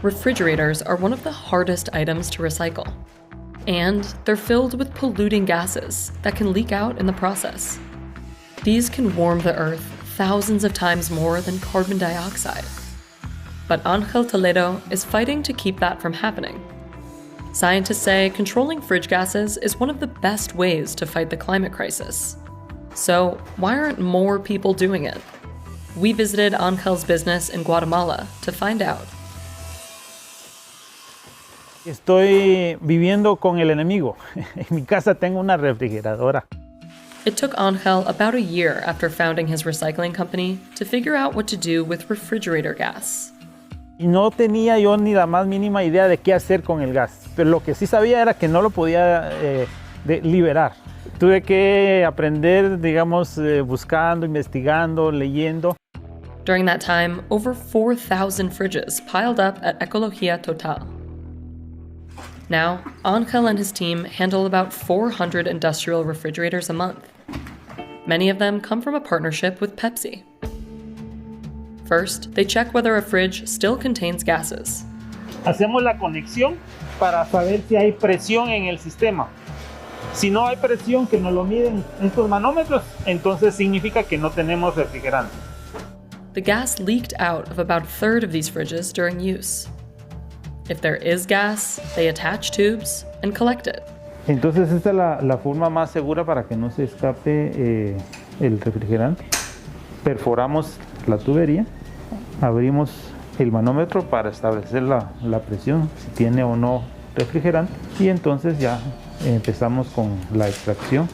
Refrigerators are one of the hardest items to recycle. And they're filled with polluting gases that can leak out in the process. These can warm the earth thousands of times more than carbon dioxide. But Ángel Toledo is fighting to keep that from happening. Scientists say controlling fridge gases is one of the best ways to fight the climate crisis. So why aren't more people doing it? We visited Ángel's business in Guatemala to find out. Estoy viviendo con el enemigo. En mi casa tengo una refrigeradora. It took Ángel about a year after founding his recycling company to figure out what to do with refrigerator gas. Y no tenía yo ni la más mínima idea de qué hacer con el gas. Pero lo que sí sabía era que no lo podía liberar. Tuve que aprender, digamos, buscando, investigando, leyendo. During that time, over 4,000 fridges piled up at Ecología Total. Now, Ángel and his team handle about 400 industrial refrigerators a month. Many of them come from a partnership with Pepsi. First, they check whether a fridge still contains gases. Hacemos la conexión para saber si hay presión en el sistema. Si no hay presión, que nos lo miden estos manómetros, entonces significa que no tenemos refrigerante. The gas leaked out of about a third of these fridges during use. If there is gas, they attach tubes and collect it. Entonces esta es la forma más segura para que no se escape el refrigerante. Perforamos la tubería, abrimos el manómetro para establecer la presión, si tiene o no refrigerante, y entonces ya empezamos con la extracción.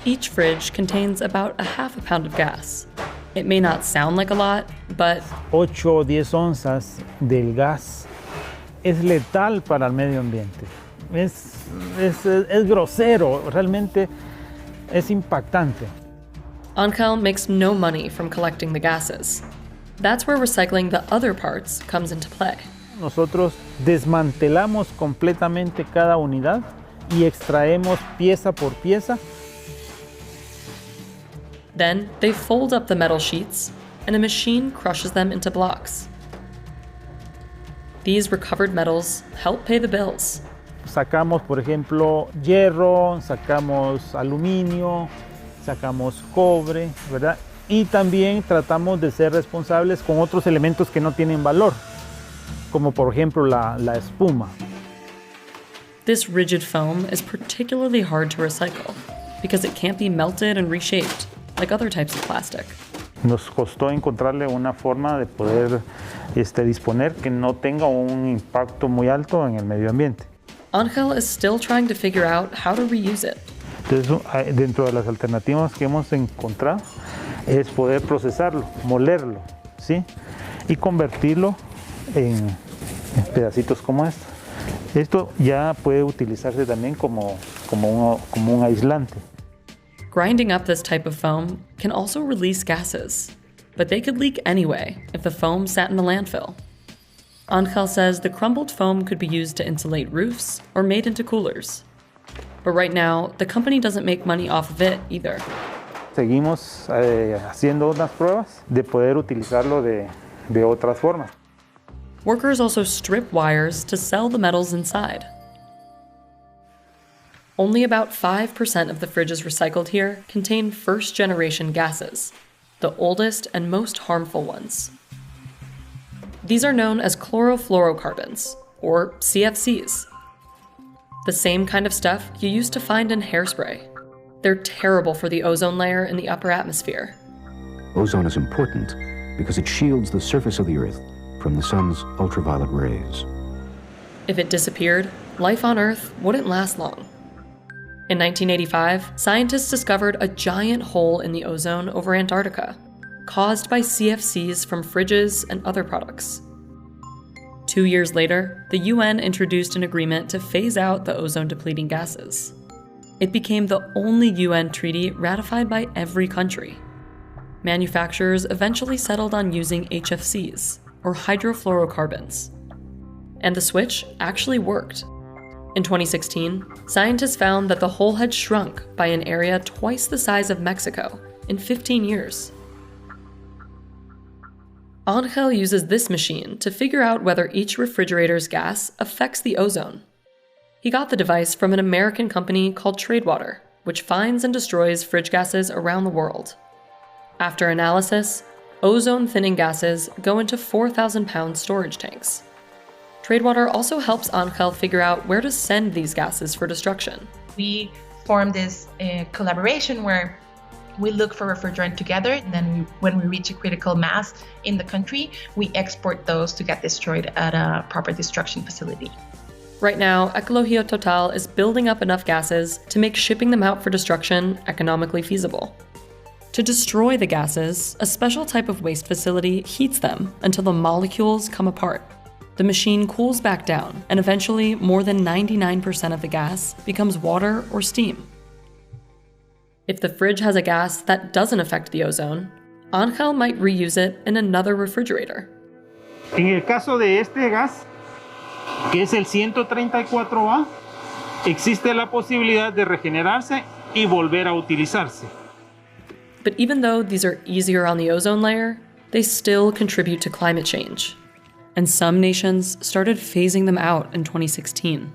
Each fridge contains about a half a pound of gas. It may not sound like a lot, but 8 o 10 onzas del gas es letal para el medio ambiente. Es grosero, realmente es impactante. Ángel makes no money from collecting the gases. That's where recycling the other parts comes into play. Nosotros desmantelamos completamente cada unidad y extraemos pieza por pieza. Then they fold up the metal sheets and a machine crushes them into blocks. These recovered metals help pay the bills. Sacamos, por ejemplo, hierro, sacamos aluminio, sacamos cobre, ¿verdad? Y también tratamos de ser responsables con otros elementos que no tienen valor, como por ejemplo la espuma. This rigid foam is particularly hard to recycle because it can't be melted and reshaped like other types of plastic. Nos costó encontrarle una forma de poder disponer que no tenga un impacto muy alto en el medio ambiente. Ángel is still trying to figure out how to reuse it. Entonces, dentro de las alternativas que hemos encontrado es poder procesarlo, molerlo, ¿sí? Y convertirlo en pedacitos como estos. Esto ya puede utilizarse también como un aislante. Grinding up this type of foam can also release gases, but they could leak anyway if the foam sat in a landfill. Ángel says the crumbled foam could be used to insulate roofs or made into coolers. But right now, the company doesn't make money off of it either. Seguimos haciendo unas pruebas de poder utilizarlo de otras formas. Workers also strip wires to sell the metals inside. Only about 5% of the fridges recycled here contain first-generation gases, the oldest and most harmful ones. These are known as chlorofluorocarbons, or CFCs. The same kind of stuff you used to find in hairspray. They're terrible for the ozone layer in the upper atmosphere. Ozone is important because it shields the surface of the Earth from the sun's ultraviolet rays. If it disappeared, life on Earth wouldn't last long. In 1985, scientists discovered a giant hole in the ozone over Antarctica, caused by CFCs from fridges and other products. 2 years later, the UN introduced an agreement to phase out the ozone-depleting gases. It became the only UN treaty ratified by every country. Manufacturers eventually settled on using HFCs, or hydrofluorocarbons. And the switch actually worked. In 2016, scientists found that the hole had shrunk by an area twice the size of Mexico in 15 years. Angel uses this machine to figure out whether each refrigerator's gas affects the ozone. He got the device from an American company called Tradewater, which finds and destroys fridge gases around the world. After analysis, ozone-thinning gases go into 4,000-pound storage tanks. Tradewater also helps Angel figure out where to send these gases for destruction. We formed this collaboration where we look for refrigerant together, and then when we reach a critical mass in the country, we export those to get destroyed at a proper destruction facility. Right now, Ecología Total is building up enough gases to make shipping them out for destruction economically feasible. To destroy the gases, a special type of waste facility heats them until the molecules come apart. The machine cools back down, and eventually more than 99% of the gas becomes water or steam. If the fridge has a gas that doesn't affect the ozone, Angel might reuse it in another refrigerator. En el caso de este gas, que es el 134A, existe la posibilidad de regenerarse y volver a utilizarse. But even though these are easier on the ozone layer, they still contribute to climate change. And some nations started phasing them out in 2016.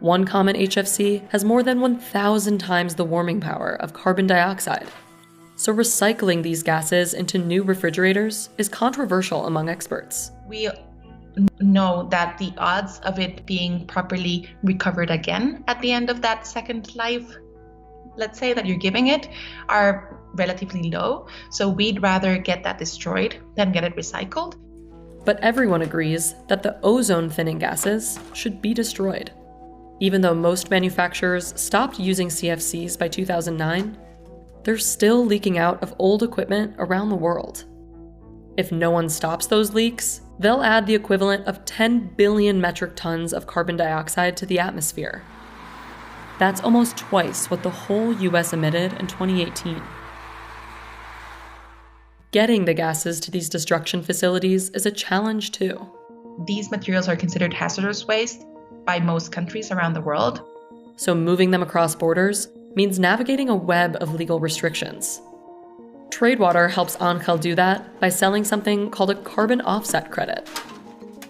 One common HFC has more than 1,000 times the warming power of carbon dioxide. So recycling these gases into new refrigerators is controversial among experts. We know that the odds of it being properly recovered again at the end of that second life, let's say, that you're giving it, are relatively low. So we'd rather get that destroyed than get it recycled. But everyone agrees that the ozone-thinning gases should be destroyed. Even though most manufacturers stopped using CFCs by 2009, they're still leaking out of old equipment around the world. If no one stops those leaks, they'll add the equivalent of 10 billion metric tons of carbon dioxide to the atmosphere. That's almost twice what the whole US emitted in 2018. Getting the gases to these destruction facilities is a challenge too. These materials are considered hazardous waste by most countries around the world. So moving them across borders means navigating a web of legal restrictions. Tradewater helps Angel do that by selling something called a carbon offset credit.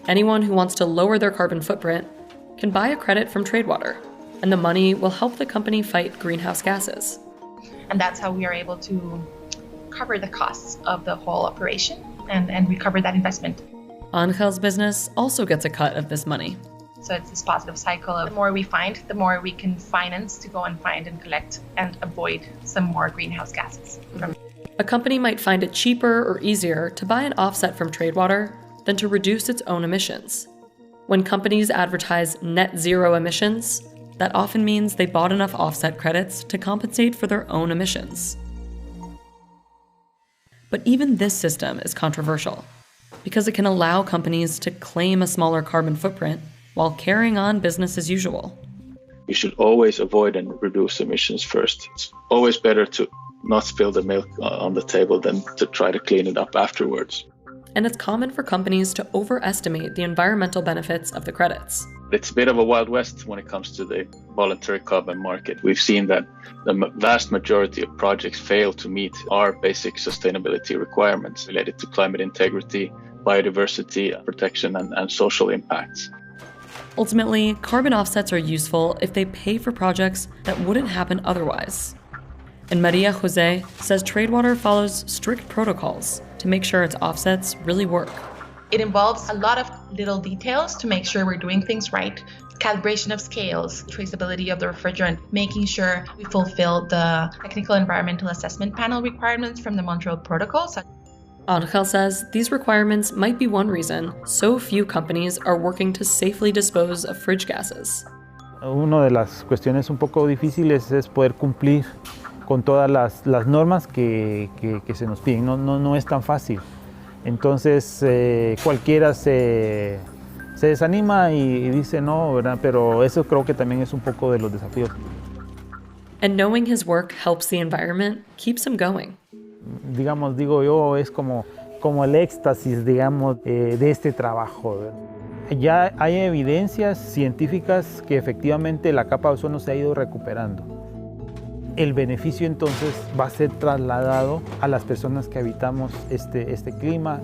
Anyone who wants to lower their carbon footprint can buy a credit from Tradewater, and the money will help the company fight greenhouse gases. And that's how we are able to cover the costs of the whole operation and recover that investment. Angel's business also gets a cut of this money. So it's this positive cycle of the more we find, the more we can finance to go and find and collect and avoid some more greenhouse gases. A company might find it cheaper or easier to buy an offset from Tradewater than to reduce its own emissions. When companies advertise net zero emissions, that often means they bought enough offset credits to compensate for their own emissions. But even this system is controversial, because it can allow companies to claim a smaller carbon footprint while carrying on business as usual. You should always avoid and reduce emissions first. It's always better to not spill the milk on the table than to try to clean it up afterwards. And it's common for companies to overestimate the environmental benefits of the credits. It's a bit of a Wild West when it comes to the voluntary carbon market. We've seen that the vast majority of projects fail to meet our basic sustainability requirements related to climate integrity, biodiversity protection, and social impacts. Ultimately, carbon offsets are useful if they pay for projects that wouldn't happen otherwise. And Maria Jose says Tradewater follows strict protocols to make sure its offsets really work. It involves a lot of little details to make sure we're doing things right. Calibration of scales, traceability of the refrigerant, making sure we fulfill the technical environmental assessment panel requirements from the Montreal Protocol. Angel says these requirements might be one reason so few companies are working to safely dispose of fridge gases. Una de las cuestiones un poco difíciles es poder cumplir con todas las normas que se nos piden. No es tan fácil. Entonces cualquiera se desanima y dice no, ¿verdad? Pero eso creo que también es un poco de los desafíos. And knowing his work helps the environment keeps him going. Digamos, digo yo, es como el éxtasis, digamos, de este trabajo, ¿verdad? Ya hay evidencias científicas que efectivamente la capa de ozono se ha ido recuperando. El beneficio entonces va a ser trasladado a las personas que habitamos este clima.